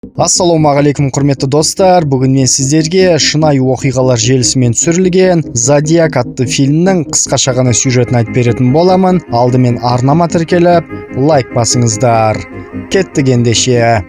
Ассалаумағалейкум құрметті достар, бүгін мен сіздерге шынайы оқиғалар желісімен түсірілген Зодиак атты фильмнің қысқаша ғана сюжетін айтып беретін боламын. Алдымен арнама тіркеліп, лайк басыңыздар. Кеттік ендеше.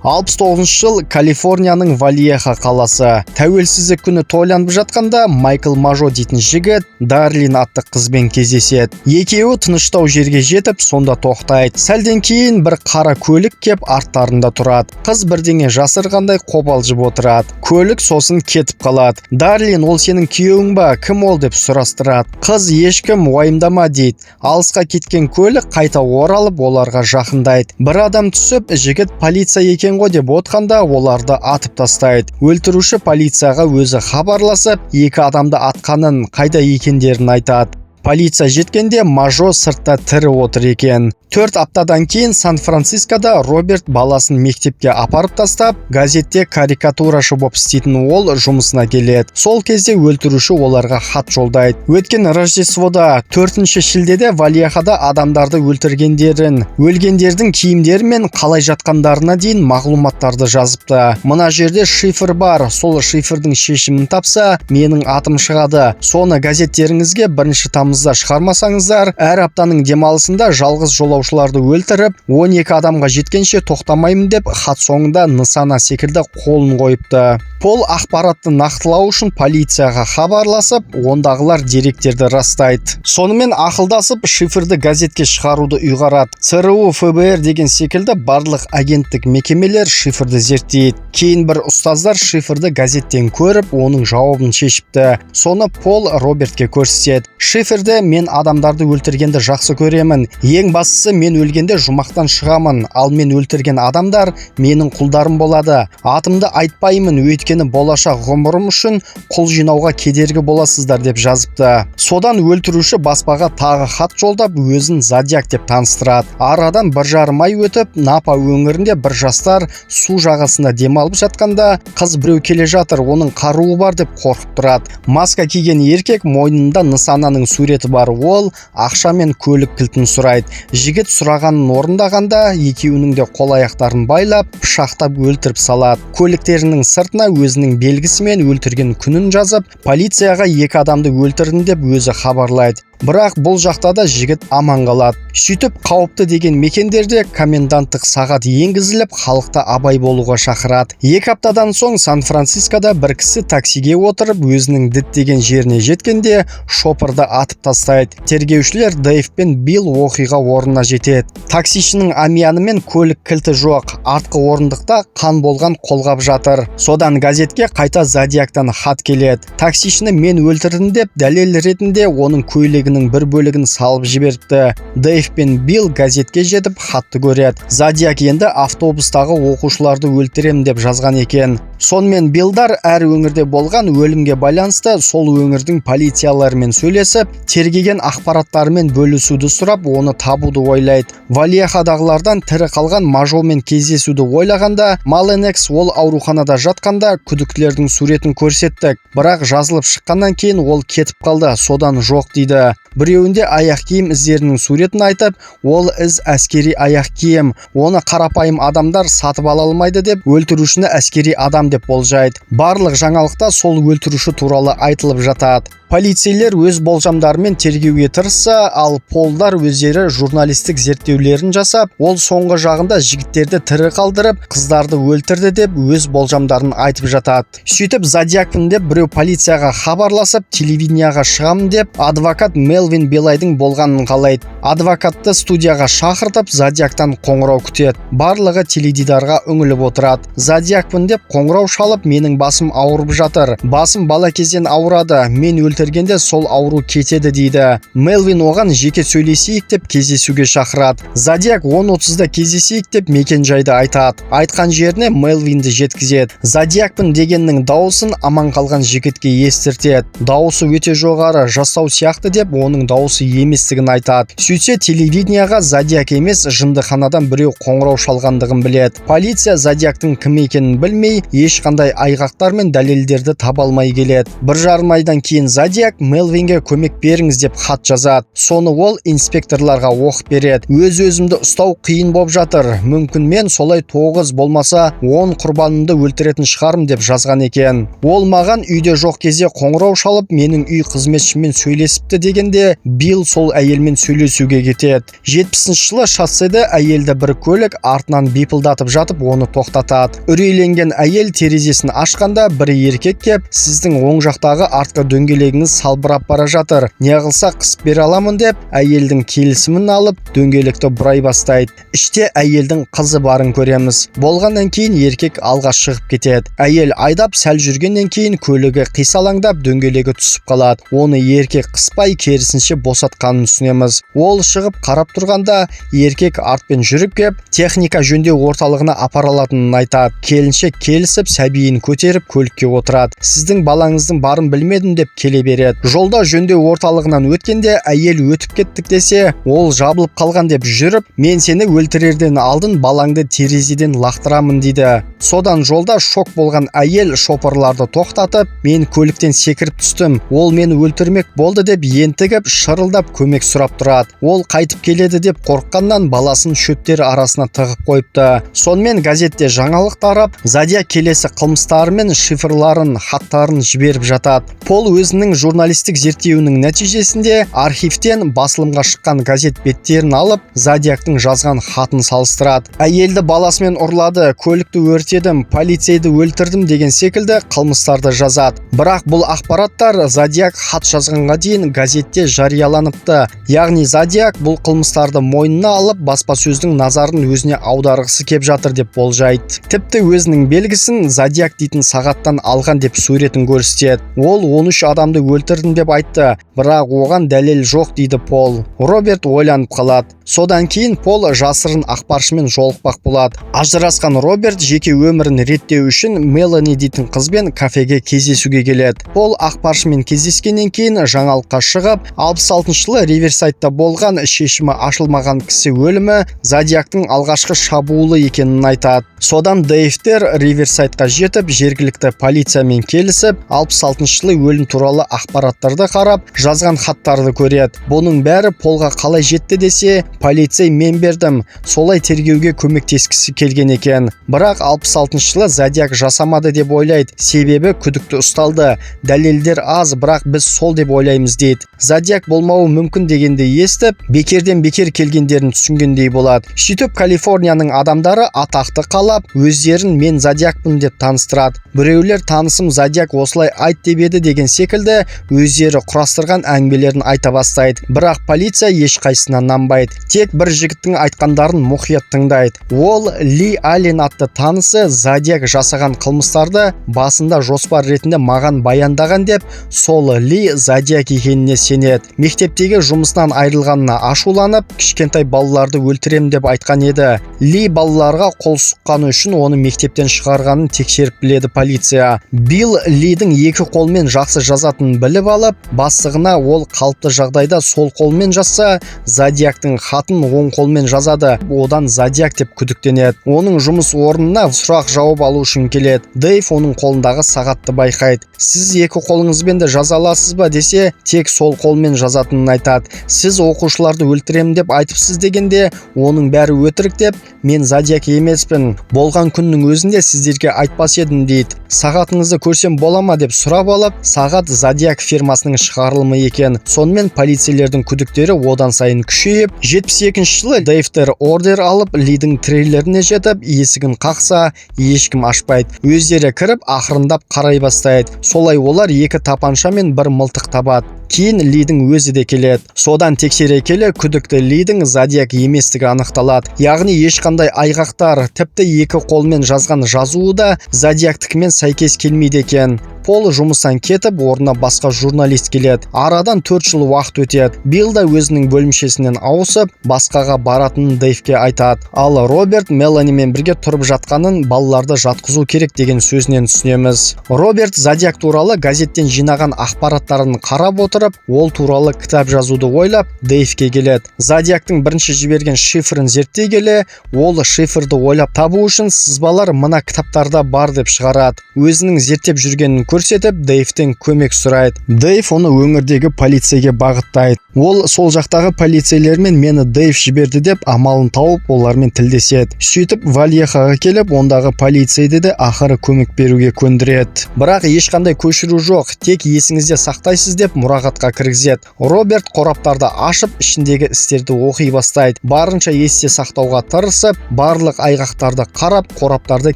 69 жыл Калифорнияның Вальеха қаласы. Тәуелсіздік күні тойланып жатқанда Майкл Мажо дейтін жігіт Дарлин атты қызбен кездеседі. Екеуі тыныштау жерге жетіп, сонда тоқтайды. Сәлден кейін бір қара көлік кеп арттарында тұрады. Қыз бірдеңе жасырғандай қобалжып отырады. Көлік сосын кетіп қалады. Дарлин, ол сенің күйеуің ба, кім ол деп сұрастырады. Қыз, ешкім, уайымдама дейді. Алысқа кеткен көлік қайта оралып оларға жақындайды. Бір адам түсіп, жігіт полиция екен ғой деп отқанда оларды атып тастайды. Өлтіруші полицияға өзі хабарласып, екі адамды атқанын, қайда екендерін айтады. Полиция жеткенде Мажо сыртта тірі отыр екен. 4 аптадан кейін Сан-Францискода Роберт баласын мектепке апарып тастап, газетте карикатурашы болып істейтін ол жұмысына келеді. Сол кезде өлтіруші оларға хат жолдайды. Өткен Рождествода 4 шілдеде Вальехада адамдарды өлтіргендерін, өлгендердің киімдері мен қалай жатқандарына дейін мағлұматтарды жазыпты. Мына жерде шифр бар, сол шифрдің шешімін тапса, менің атым шығады. Соны газеттеріңізге 1 тамызда шығармасаңыздар, әр аптаның демалысында жалғыз жолаушыларды өлтіріп, 12 адамға жеткенше тоқтамаймын деп хат соңында нысана секілді қолын қойыпты. Пол ақпаратты нақтылау үшін полицияға хабарласып, ондағылар деректерді растайды. Сонымен ақылдасып, шифрды газетке шығаруды ұйғарады. ЦРУ, ФБР деген секілді барлық агенттік мекемелер шифрды зерттейді. Кейін бір ұстаздар шифрды газеттен көріп, оның жауабын шешіпті. Соны Пол Робертке көрсетеді. Шифрді мен адамдарды өлтіргенді жақсы көремін. Ең бастысы, мен өлгенде жұмақтан шығамын, ал мен өлтірген адамдар менің құлдарым болады. Атымды айтпаймын, өйткені болашақ ғұмырым үшін құл жинауға кедергі боласыздар деп жазыпты. Содан өлтіруші баспаға тағы хат жолдап, өзін Зодиак деп таныстырады. Арадан 1,5 ай өтіп, Напа өңірінде бір жастар су жағасында демалып жатқанда, қыз біреу келе жатыр, оның қаруы бар деп қорқып тұрады. Маска киген еркек мойнында нысананың суреті бар, ол ақша мен көлік кілтін сұрайды. Жігіт сұрағанын орындағанда, екеуінің де қол аяқтарын байлап, пышақтап өлтіріп салады. Көліктерінің сыртына өзінің белгісімен өлтірген күнін жазып, полицияға 2 адамды өлтірдім деп өзі хабарлайды. Бірақ бұл жақта да жігіт аман қалады. Сөйтіп, қауіпті деген мекендерде коменданттық сағат енгізіліп, халықта абай болуға шақырады. 2 аптадан соң Сан-Францискода бір кісі таксиге отырып, өзінің діттеген жеріне жеткенде шопырды атып тастайды. Тергеушілер Дэйв пен Билл оқиға орнына жетеді. Таксишінің амияны мен көлік кілті жоқ. Артқы орындықта қан болған қолғап жатыр. Содан газетке қайта Зодиактан хат келеді. Таксишіні мен өлтірдім деп дәлел ретінде оның көйлегінің бір бөлігін салып жіберіпті. Дэйв пен Билл газетке жетіп хатты көреді. Зодиак енді автобустағы оқушыларды өлтірем деп жазған екен. Сонымен Биллдар әр өңірде болған өлімге байланысты сол өңірдің полицияларымен сөйлесіп, тергеген ақпараттарымен бөлісуді сұрап, оны табуды ойлайды. Вальехадағылардан тірі қалған Мажомен кездесуді ойлағанда, Маленекс ол ауруханада жатқанда күдіктілердің суретін көрсеттік. Бірақ жазылып шыққаннан кейін ол кетіп қалды, содан жоқ дейді. Біреуінде аяқ киім іздерінің суретін айтып, ол із әскери аяқ киім, оны қарапайым адамдар сатып ала алмайды деп, өлтірушіні әскери адам деп болжайды. Барлық жаңалықта сол өлтіруші туралы айтылып жатады. Полицейлер өз болжамдарымен тергеуге тырысса, ал Полдар өздері журналистік зерттеулерін жасап, ол соңғы жағында жігіттерді тірі қалдырып, қыздарды өлтірді деп өз болжамдарын айтып жатады. Сөйтіп, Зодиакпын деп біреу полицияға хабарласып, телевиденияға шығамын деп, адвокат Мелвин Белайдың болғанын қалайды. Адвокатты студияға шақыртып, Зодиактан қоңырау күтеді. Барлығы теледидарға үңіліп отырады. Зодиакпын деп қоңырау шалып, менің басым ауырып жатыр. Басым бала кезден ауырады. Мен өлтіргенде сол ауру кетеді дейді. Мелвин оған жеке сөйлесейік деп кездесуге шақырады. Зодиак 10:30-да кездесейік деп мекен-жайды айтады. Айтқан жеріне Мелвинді жеткізеді. Зодиакпын дегеннің дауысын аман қалған жігітке естіртеді. Дауысы өте жоғары, жастау сияқты деп оны оның дауысы еместігін айтады. Сөйтсе телевиденияға Зодиак емес, жындыханадан біреу қоңырау шалғандығын біледі. Полиция Зодиактың кім екенін білмей, ешқандай айғақтар мен дәлелдерді таба алмай келеді. 1,5 айдан кейін Зодиак Мелвинге көмек беріңіз деп хат жазады. Соны ол инспекторларға оқып береді. Өз-өзімді ұстау қиын болып жатыр. Мүмкін мен солай 9 болмаса 10 құрбанымды өлтіретін шығарым деп жазған екен. Ол маған үйде жоқ кезде қоңырау шалып, менің үй қызметшімен сөйлесіпті дегенде, Билл сол әйелмен сөйлесуге кетеді. 70-ші жылы шосседе әйелді бір көлік артынан бипылдатып жатып, оны тоқтатады. Үрейленген әйел терезесін ашқанда, бір еркек кеп, сіздің оң жақтағы артқы дөңгелегіңіз салбырап бара жатыр. Не қылса қысып бере аламын деп, әйелдің келісімін алып, дөңгелекті бұрай бастайды. Іште әйелдің қызы барын көреміз. Болғаннан кейін еркек алға шығып кетеді. Әйел айдап сәл жүргеннен кейін көлігі қисалаңдап, дөңгелегі түсіп қалады. Оны еркек қыспай, керісінше босатқанын түсінеміз. Ол шығып қарап тұрғанда, еркек артпен жүріп кеп, техника жөндеу орталығына апара алатынын айтады. Келіншек келісіп, сәбиін көтеріп көлікке отырады. Сіздің балаңыздың барын білмедім деп келе береді. Жолда жөндеу орталығынан өткенде әйел өтіп кеттік десе, ол жабылып қалған деп жүріп, мен сені өлтірерден алдын балаңды терезеден лақтырамын дейді. Содан жолда шок болған әйел шопырларды тоқтатып, мен көліктен секіріп түстім, ол мені өлтірмек болды деп ентігіп, шырылдап көмек сұрап тұрады. Ол қайтып келеді деп қорыққаннан баласын шөптер арасына тығып қойыпты. Сонымен газетте жаңалық тарап, Зодиак келесі қылмыстары мен шифрларын, хаттарын жіберіп жатады. Пол өзінің журналистік зерттеуінің нәтижесінде архивтен басылымға шыққан газет беттерін алып, Зодиактың жазған хатын салыстырады. Әйелді баласымен ұрлады, көлікті өртедім, полицейді өлтірдім деген секілді қылмыстарды жазады. Бірақ бұл ақпараттар Зодиак хат жазғанға дейін газетте жарияланыпты. Яғни Зодиак бұл қылмыстарды мойнына алып, баспасөздің назарын өзіне аударғысы кеп жатыр деп болжайды. Тіпті өзінің белгісін Зодиак дейтін сағаттан алған деп суретін көрсетеді. Ол 13 адамды өлтірдім деп айтты, бірақ оған дәлел жоқ дейді Пол. Роберт ойланып қалады. Содан кейін Пол жасырын ақпаршымен жолықпақ болады. Ажырасқан Роберт жеке өмірін реттеу үшін Мелани дейтін қызбен кафеге кездесуге келеді. Пол ақпаршымен кездескеннен кейін жаңалыққа шығып, 66 жылы Риверсайдта болған шешімі ашылмаған кісі өлімі Зодиактың алғашқы шабуылы екенін айтады. Содан Дэйвтер Риверсайдқа жетіп, жергілікті полициямен келісіп, 66 жылы өлім туралы ақпараттарды қарап, жазған хаттарды көреді. Бұның бәрі Полға қалай жетті десе, полицей мен бердім, солай тергеуге көмектескісі келген екен. Бірақ 66 жылы Зодиак жасамады деп ойлайды, себебі күдікті ұсталды. Дәлелдер аз, бірақ біз сол деп ойлаймыз дейді. Зодиак болмауы мүмкін дегенде естіп, бекерден бекер келгендерін түсінгендей болады. Сөйтіп Калифорнияның адамдары атақты қалап, өздерін мен Зодиакпын деп таныстырады. Біреулер танысым Зодиак осылай айт деп еді деген секілді өздері құрастырған әңгімелерін айта бастайды. Бірақ полиция ешқайсысына нанбайды. Тек бір жігіттің айтқандарын мұқият тыңдайды. Ол Ли Аллен атты танысы Зодиак жасаған қылмыстарды басында жоспар ретінде маған баяндаған деп, сол Ли Зодиак екеніне сенеді. Мектептегі жұмысынан айырылғанына ашуланып, кішкентай балаларды өлтірем деп айтқан еді. Ли балаларға қол сұққаны үшін оны мектептен шығарғанын тексеріп біледі полиция. Билл Лидің екі қолмен жақсы жазатынын біліп алып, бастығына ол қалыпты жағдайда сол қолмен жазса, Зодиактың хатын оң қолмен жазады. Одан Зодиак деп күдіктенеді. Оның жұмыс орнына сұрақ жауап алу үшін келеді. Дэйв оның қолындағы сағатты байқайды. Сіз екі қолыңызбен де жаза аласыз ба десе, тек сол қолмен жазатынын айтады. Сіз оқушыларды өлтіремін деп айтыпсыз дегенде, оның бәрі өтірік деп, мен Зодиак емеспін. Болған күннің өзінде сіздерге айтпас едім дейді. Сағатыңызды көрсем бола ма деп сұрап алып, сағат Зодиак фирмасының шығарылымы екен. Сонымен полицейлердің күдіктері одан сайын күшейіп, 72-ші жылы Дэйвтер ордер алып, Лидің трейлеріне жетіп, есігін қақса, ешкім ашпайды. Өздері кіріп, ақырындап қарай бастайды. Солай олар екі тапанша мен бір мылтық табады. Кейін Лидің өзі де келеді. Содан тексере келе күдікті Лидің Зодиак еместігі анықталады. Яғни ешқандай айғақтар, тіпті екі қолмен жазған жазуы да Зодиактікімен сәйкес келмейді екен. Пол жұмыстан кетіп, орнына басқа журналист келеді. Арадан 4 жыл уақыт өтеді. Билл да өзінің бөлімшесінен ауысып, басқаға баратынын Дэйвке айтады. Ал Роберт Меланимен бірге тұрып жатқанын балаларды жатқызу керек деген сөзінен түсінеміз. Роберт Зодиак туралы газеттен жинаған ақпараттарын қарап отырып, ол туралы кітап жазуды ойлап, Дэйвке келеді. Зодиактың бірінші жіберген шифрын зерттей келе, ол шифрды ойлап табу үшін сызбалар мына кітаптарда бар деп шығарады. Өзінің зерттеп жүргенін көрсетіп, Дэйвтен көмек сұрайды. Дэйв оны өңірдегі полицейге бағыттайды. Ол сол жақтағы полицейлермен мені Дэйв жіберді деп амалын тауып, олармен тілдеседі. Сөйтіп Вальехаға келіп, ондағы полицейді де ақыры көмек беруге көндіреді. Бірақ ешқандай көшіру жоқ, тек есіңізде сақтайсыз деп мұрағатқа кіргізеді. Роберт қораптарды ашып, ішіндегі істерді оқи бастайды. Барынша есте сақтауға тырысып, барлық айғақтарды қарап, қораптарды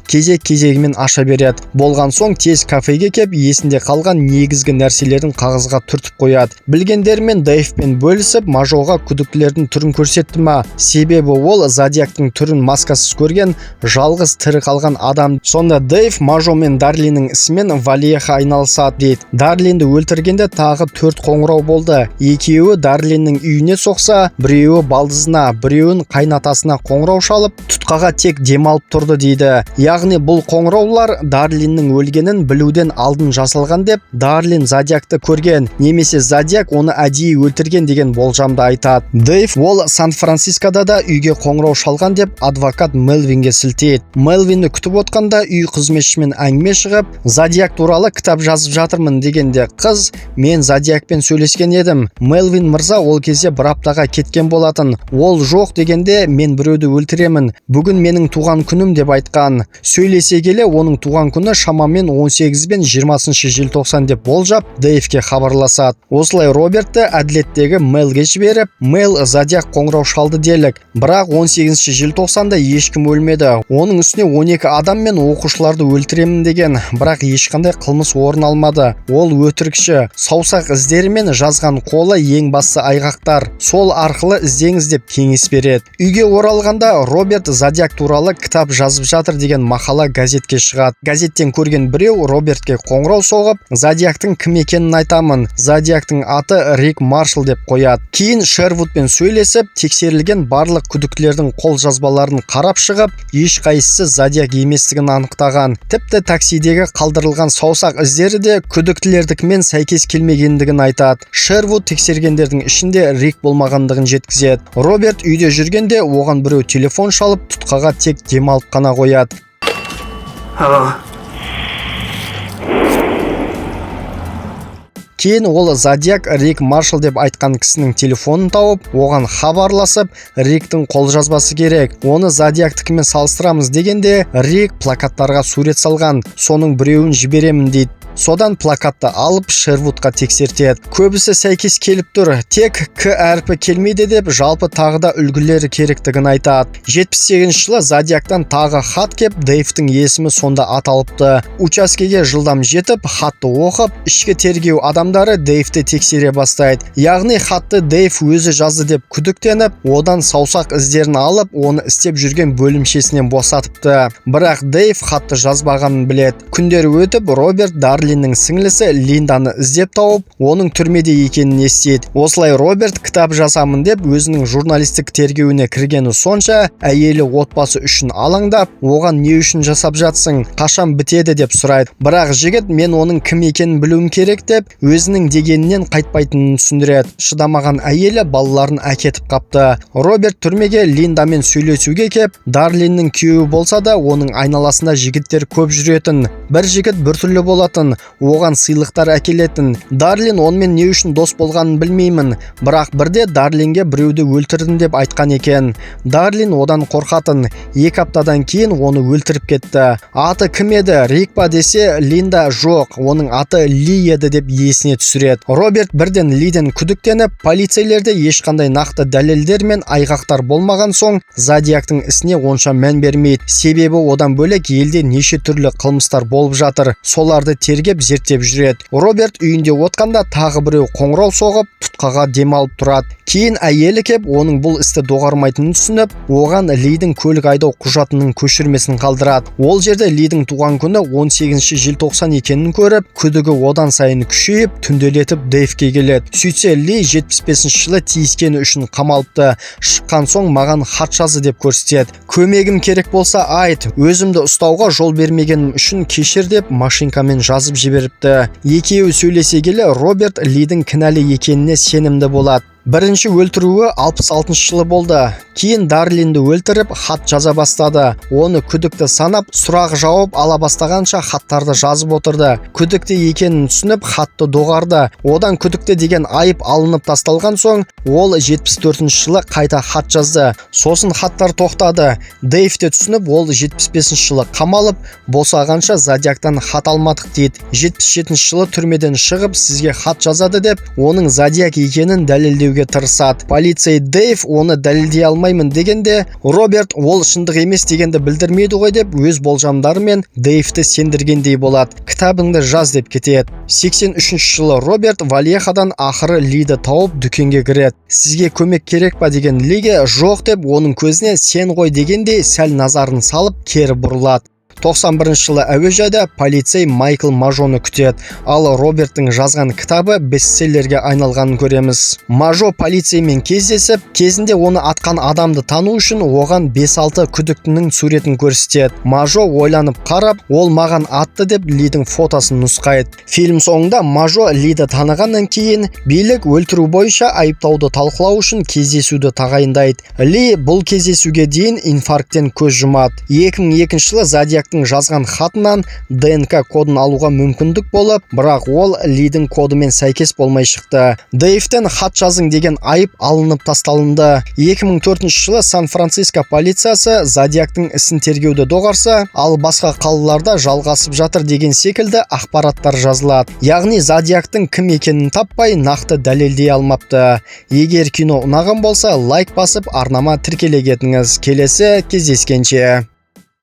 кезек-кезегімен аша береді. Болған соң тез кафеге кеп, есінде қалған негізгі нәрселерін қағазға түртіп қояды. Білгендерімен Дэйвпен бөлісіп, Мажоға күдіктілердің түрін көрсетті ма? Себебі ол Зодиактың түрін маскасыз көрген, жалғыз тірі қалған адам. Сонда Дэйв Мажо мен Дарлиннің ісімен Вальеха айналысады дейді. Дарлинді өлтіргенде тағы 4 қоңырау болды. Екеуі Дарлиннің үйіне соқса, біреуі балдызына, біреуін қайнатасына қоңырау шалып, тұтқаға тек демалып тұрды дейді. Яғни бұл қоңыраулар Дарлиннің өлгенін білуден алдын жасалған деп, Дарлин Зодиакты көрген, немесе Зодиак оны әдейі өлтірген деген болжамды айтады. Дэйв ол Сан-Францискода да үйге қоңырау шалған деп адвокат Мелвинге сілтейді. Мелвинді күтіп отқанда үй қызметшімен әңгіме шығып, Зодиак туралы кітап жазып жатырмын дегенде қыз, мен Зодиакпен сөйлескен едім. Мелвин мырза ол кезде бір аптаға кеткен болатын. Ол жоқ дегенде мен біреуді өлтіремін. Бүгін менің туған күнім деп айтқан. Сөйлесе келе оның туған күні шамамен 18 бен 20 желтоқсан деп болжап, Дэйвке хабарласады. Осылай Робертті әділеттегі Мелге жіберіп, Мел Зодиак қоңырау шалды делік. Бірақ 18 желтоқсанда ешкім өлмеді. Оның үстіне 12 адам мен оқушыларды өлтіремін деген, бірақ ешқандай қылмыс орын алмады. Ол өтірікші. Саусақ іздерімен жазған қолы ең басты айғақтар. Сол арқылы іздеңіз деп кеңес береді. Үйге оралғанда Роберт Зодиак туралы кітап жазып жатыр деген мақала газетке шығады. Газеттен көрген біреу Робертке қоңырау соғып, Зодиактың кім екенін айтамын. Зодиактың аты Рик Маршал деп қояды. Кейін Шервудпен сөйлесіп, тексерілген барлық күдіктілердің қолжазбаларын қарап шығып, ешқайсысы Зодиак еместігін анықтаған. Тіпті таксидегі қалдырылған саусақ іздері де күдіктілердікімен сәйкес келмегендігін айтады. Шервуд тексергендердің ішінде Рик болмағандығын жеткізеді. Роберт үйде жүргенде оған біреу телефон шалып, тұтқаға тек демалып қана қояды. Кейін ол Зодиак Рик Маршал деп айтқан кісінің телефонын тауып, оған хабарласып, Риктің қолжазбасы керек. Оны Зодиактікімен салыстырамыз дегенде, Рик плакаттарға сурет салған, соның біреуін жіберемін дейді. Содан плакатты алып Шервудқа тексертеді. Көбісі сәйкес келіп тұр, тек К әрпі келмейді деп жалпы тағы да үлгілері керектігін айтады. 78 жылы Зодиактан тағы хат кеп, Дэйвтің есімі сонда аталыпты. Учаскеге жылдам жетіп, хатты оқып, ішкі тергеу адамдары Дэйвті тексере бастайды. Яғни хатты Дэйв өзі жазды деп күдіктеніп, одан саусақ іздерін алып, оны істеп жүрген бөлімшесінен босатыпты. Бірақ Дэйв хатты жазбағанын біледі. Күндер өтіп, Роберт Дарлиннің сіңлісі Линданы іздеп тауып, оның түрмеде екенін естиді. Осылай Роберт кітап жасамын деп өзінің журналистік тергеуіне кіргені сонша, әйелі отбасы үшін алаңдап, оған не үшін жасап жатсың, қашан бітеді деп сұрайды. Бірақ жігіт мен оның кім екенін білуім керек деп, өзінің дегенінен қайтпайтынын түсіндіреді. Шыдамаған әйелі балаларын әкетіп қапты. Роберт түрмеге Линдамен сөйлесуге кеп, Дарлиннің күйеуі болса да, оның айналасында жігіттер көп жүретін. Бір жігіт біртүрлі болатын, оған сыйлықтар әкелетін. Дарлин онымен не үшін дос болғанын білмеймін, бірақ бірде Дарлинге біреуді өлтірдім деп айтқан екен. Дарлин одан қорқатын. 2 аптадан кейін оны өлтіріп кетті. Аты кім еді? Рик па десе, Линда жоқ, оның аты Ли еді деп есіне түсіреді. Роберт бірден Лиден күдіктеніп, полицейлерде ешқандай нақты дәлелдер мен айғақтар болмаған соң, Зодиактың ісіне онша мән бермейді. Себебі одан бөлек елде неше түрлі қылмыстар болып жатыр. Соларды тергеп зерттеп жүреді. Роберт үйінде отқанда тағы біреу қоңырау соғып, тұтқаға демалып тұрады. Кейін әйелі кеп, оның бұл істі доғармайтынын түсініп, оған Лидің көлік айдау құжатының көшірмесін қалдырады. Ол жерде Лидің туған күні 18 желтоқсан екенін көріп, күдігі одан сайын күшейіп, келіп түнделетіп Дэйвке келеді. Сөйтсе Ли 75 жылы тиіскені үшін қамалыпты. Шыққан соң маған хат жазы деп көрсетеді. Көмегім керек болса айт, өзімді ұстауға жол бермегенім үшін кешір деп машинкамен жазып жіберіпті. Екеуі сөйлесе келе Роберт Лидің кінәлі екеніне сенімді болады. Бірінші өлтіруі 66 жылы болды. Кейін Дарлинді өлтіріп, хат жаза бастады. Оны күдікті санап, сұрақ жауап ала бастағанша хаттарды жазып отырды. Күдікті екенін түсініп, хатты доғарды. Одан күдікті деген айып алынып тасталған соң, ол 74 жылы қайта хат жазды. Сосын хаттар тоқтады. Дэйв те түсініп, ол 75 жылы қамалып, босағанша Зодиактан хат алмадық дейді. 77 жылы түрмеден шығып, сізге хат жазады деп, оның Зодиак екенін дәлелдеуге тырысады. Полицей Дэйв оны дәлелдей алмаймын дегенде, Роберт ол шындық емес дегенді білдірмейді ғой деп өз болжамдарымен Дэйвті сендіргендей болады. Кітабыңды жаз деп кетеді. 83 жылы Роберт Вальехадан ақыры Лиді тауып дүкенге кіреді. Сізге көмек керек па деген Лиге жоқ деп оның көзіне сен ғой дегенде сәл назарын салып кері бұрылады. 91 жылы әуежайда полицей Майкл Мажоны күтеді, ал Роберттің жазған кітабы бестселлерге айналғанын көреміз. Мажо полицеймен кездесіп, кезінде оны атқан адамды тану үшін оған 5-6 күдіктінің суретін көрсетеді. Мажо ойланып қарап, ол маған атты деп Лидің фотосын нұсқайды. Фильм соңында Мажо Лиді танығаннан кейін билік өлтіру бойынша айыптауды талқылау үшін кездесуді тағайындайды. Ли бұл кездесуге дейін инфаркттен көз жұмады. 2002 жылы Зодиак жазған хатынан ДНК кодын алуға мүмкіндік болып, бірақ ол Лидің кодымен сәйкес болмай шықты. Дэйвтен хат жазың деген айып алынып тасталынды. 2004 жылы Сан-Франциско полициясы Зодиактың ісін тергеуді доғарса, ал басқа қалаларда жалғасып жатыр деген секілді ақпараттар жазылады. Яғни Зодиактың кім екенін таппай нақты дәлелдей алмапты. Егер кино ұнаған болса, лайк басып арнама тіркеле кетіңіз. Келесі кездескенше.